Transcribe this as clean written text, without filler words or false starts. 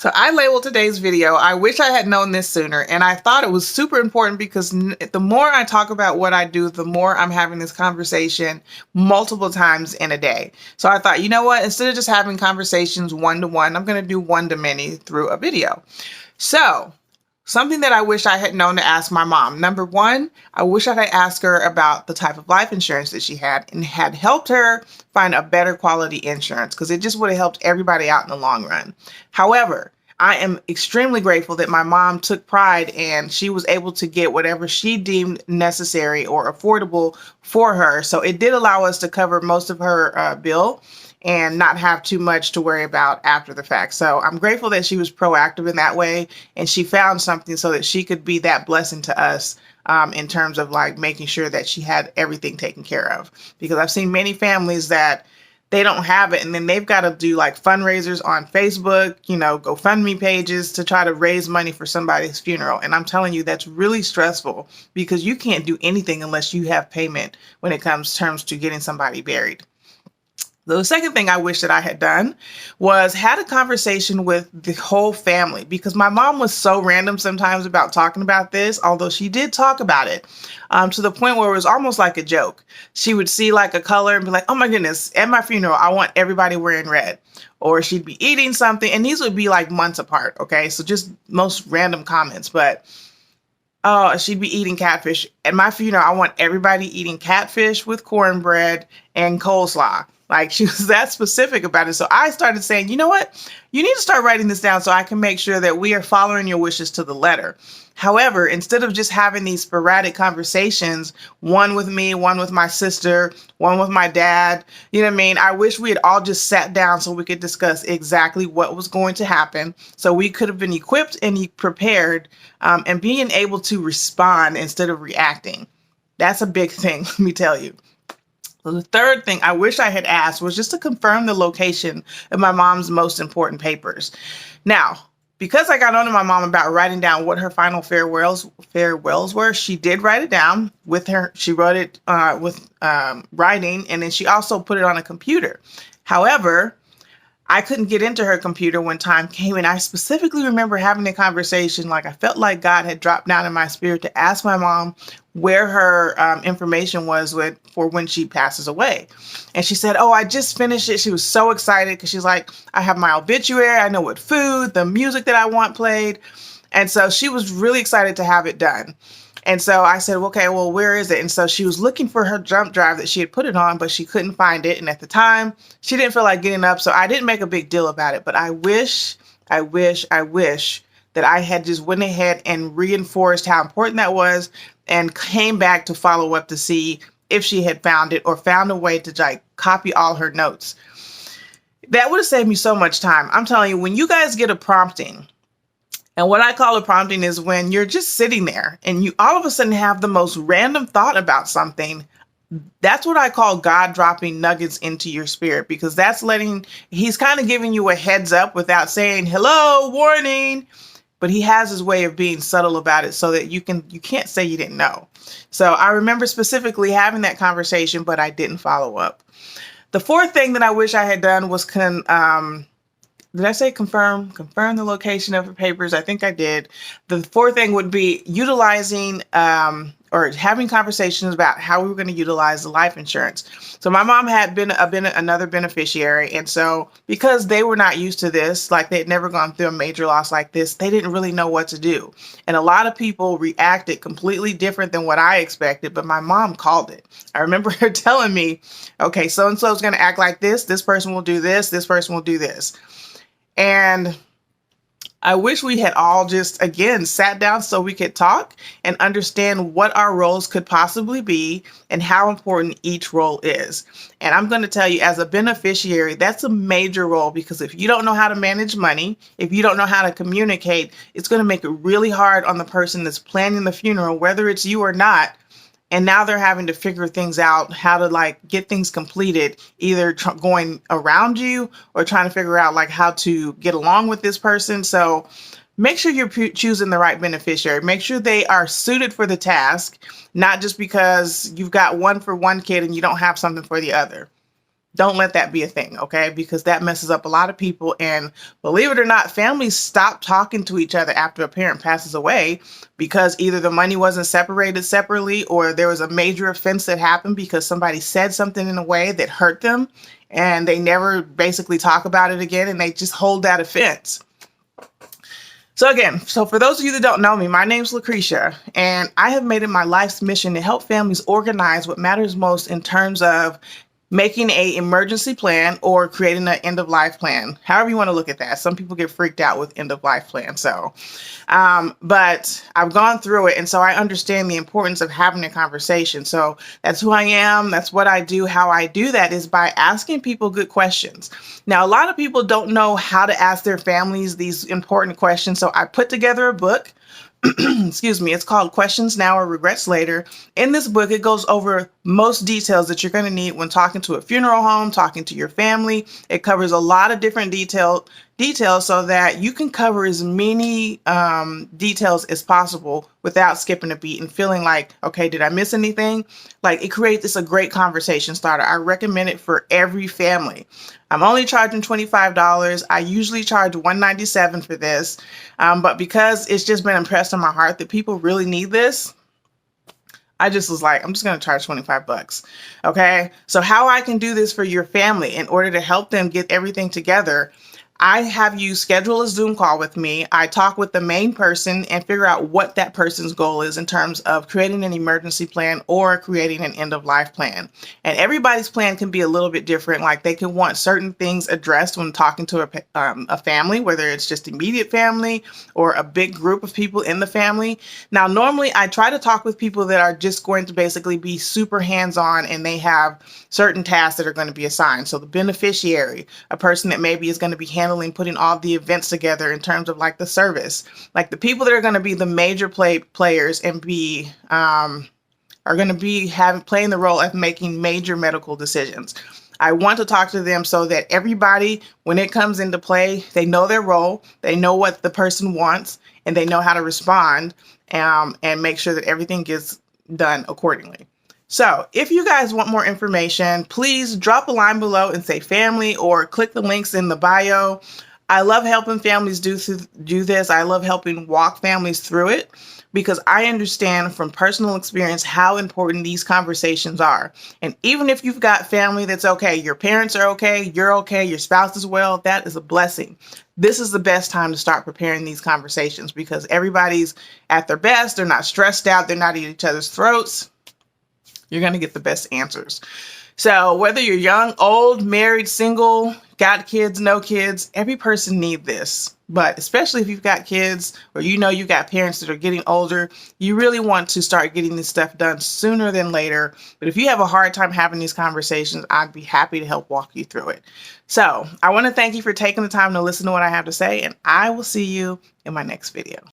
So I labeled today's video, I wish I had known this sooner, and I thought it was super important because the more I talk about what I do, the more I'm having this conversation multiple times in a day. So I thought, you know what, instead of just having conversations one-to-one, I'm going to do one-to-many through a video. So something that I wish I had known to ask my mom. Number one, I wish I had asked her about the type of life insurance that she had and had helped her find a better quality insurance because it just would have helped everybody out in the long run. However, I am extremely grateful that my mom took pride and she was able to get whatever she deemed necessary or affordable for her. So it did allow us to cover most of her bill and not have too much to worry about after the fact. So I'm grateful that she was proactive in that way and she found something so that she could be that blessing to us in terms of like making sure that she had everything taken care of. Because I've seen many families that they don't have it and then they've got to do like fundraisers on Facebook, GoFundMe pages to try to raise money for somebody's funeral. And I'm telling you, that's really stressful because you can't do anything unless you have payment when it comes terms to getting somebody buried. The second thing I wish that I had done was had a conversation with the whole family because my mom was so random sometimes about talking about this, although she did talk about it to the point where it was almost like a joke. She would see like a color and be like, oh my goodness, at my funeral, I want everybody wearing red. Or she'd be eating something and these would be like months apart. Okay, so just most random comments, but she'd be eating catfish. At my funeral, I want everybody eating catfish with cornbread and coleslaw. Like she was that specific about it. So I started saying, you know what? You need to start writing this down so I can make sure that we are following your wishes to the letter. However, instead of just having these sporadic conversations, one with me, one with my sister, one with my dad, you know what I mean? I wish we had all just sat down so we could discuss exactly what was going to happen. So we could have been equipped and prepared and being able to respond instead of reacting. That's a big thing, let me tell you. The third thing I wish I had asked was just to confirm the location of my mom's most important papers. Now, because I got on to my mom about writing down what her final farewells were, she did write it down with her. She wrote it with writing, and then she also put it on a computer. However, I couldn't get into her computer when time came, and I specifically remember having a conversation like I felt like God had dropped down in my spirit to ask my mom where her information was for when she passes away. And she said, oh, I just finished it. She was so excited because she's like, I have my obituary. I know what food, the music that I want played. And so she was really excited to have it done. And so I said, okay, well, where is it? And so she was looking for her jump drive that she had put it on, but she couldn't find it. And at the time, she didn't feel like getting up. So I didn't make a big deal about it. But I wish that I had just went ahead and reinforced how important that was and came back to follow up to see if she had found it or found a way to like copy all her notes. That would have saved me so much time. I'm telling you, when you guys get a prompting, and what I call a prompting is when you're just sitting there and you all of a sudden have the most random thought about something. That's what I call God dropping nuggets into your spirit, because he's kind of giving you a heads up without saying, hello, warning. But he has his way of being subtle about it so that you can't say you didn't know. So I remember specifically having that conversation, but I didn't follow up. The fourth thing that I wish I had done was did I say confirm the location of her papers? I think I did. The fourth thing would be utilizing or having conversations about how we were going to utilize the life insurance. So my mom had been another beneficiary. And so because they were not used to this, like they had never gone through a major loss like this, they didn't really know what to do. And a lot of people reacted completely different than what I expected, but my mom called it. I remember her telling me, okay, so-and-so is going to act like this person will do this person will do this. And I wish we had all just, again, sat down so we could talk and understand what our roles could possibly be and how important each role is. And I'm going to tell you, as a beneficiary, that's a major role, because if you don't know how to manage money, if you don't know how to communicate, it's going to make it really hard on the person that's planning the funeral, whether it's you or not. And now they're having to figure things out, how to like get things completed, either going around you or trying to figure out like how to get along with this person. So make sure you're choosing the right beneficiary. Make sure they are suited for the task, not just because you've got one for one kid and you don't have something for the other. Don't let that be a thing, okay? Because that messes up a lot of people. And believe it or not, families stop talking to each other after a parent passes away because either the money wasn't separated separately or there was a major offense that happened because somebody said something in a way that hurt them and they never basically talk about it again and they just hold that offense. So again, for those of you that don't know me, my name's Lucretia, and I have made it my life's mission to help families organize what matters most in terms of making a emergency plan or creating an end of life plan. However you want to look at that. Some people get freaked out with end of life plan. But I've gone through it, and so I understand the importance of having a conversation. So that's who I am. That's what I do. How I do that is by asking people good questions. Now, a lot of people don't know how to ask their families these important questions. So I put together a book. Excuse me, it's called Questions Now or Regrets Later. In this book, it goes over most details that you're going to need when talking to a funeral home, talking to your family. It covers a lot of different details so that you can cover as many details as possible without skipping a beat and feeling like, okay, did I miss anything? Like, it creates a great conversation starter. I recommend it for every family. I'm only charging $25. I usually charge $197 for this. But because it's just been impressed on my heart that people really need this, I just was like, I'm just going to charge 25 bucks. Okay. So how I can do this for your family in order to help them get everything together, I have you schedule a Zoom call with me. I talk with the main person and figure out what that person's goal is in terms of creating an emergency plan or creating an end of life plan. And everybody's plan can be a little bit different. Like, they can want certain things addressed when talking to a family, whether it's just immediate family or a big group of people in the family. Now, normally I try to talk with people that are just going to basically be super hands-on and they have certain tasks that are going to be assigned. So the beneficiary, a person that maybe is going to be handling putting all the events together in terms of like the service, like the people that are going to be the major players and be are going to be playing the role of making major medical decisions. I want to talk to them so that everybody, when it comes into play, they know their role, they know what the person wants, and they know how to respond and make sure that everything gets done accordingly. So if you guys want more information, please drop a line below and say family or click the links in the bio. I love helping families do this. I love helping walk families through it because I understand from personal experience how important these conversations are. And even if you've got family that's okay, your parents are okay, you're okay, your spouse is well, that is a blessing. This is the best time to start preparing these conversations because everybody's at their best. They're not stressed out. They're not at each other's throats. You're going to get the best answers. So whether you're young, old, married, single, got kids, no kids, every person needs this. But especially if you've got kids or you've got parents that are getting older, you really want to start getting this stuff done sooner than later. But if you have a hard time having these conversations, I'd be happy to help walk you through it. So I want to thank you for taking the time to listen to what I have to say, and I will see you in my next video.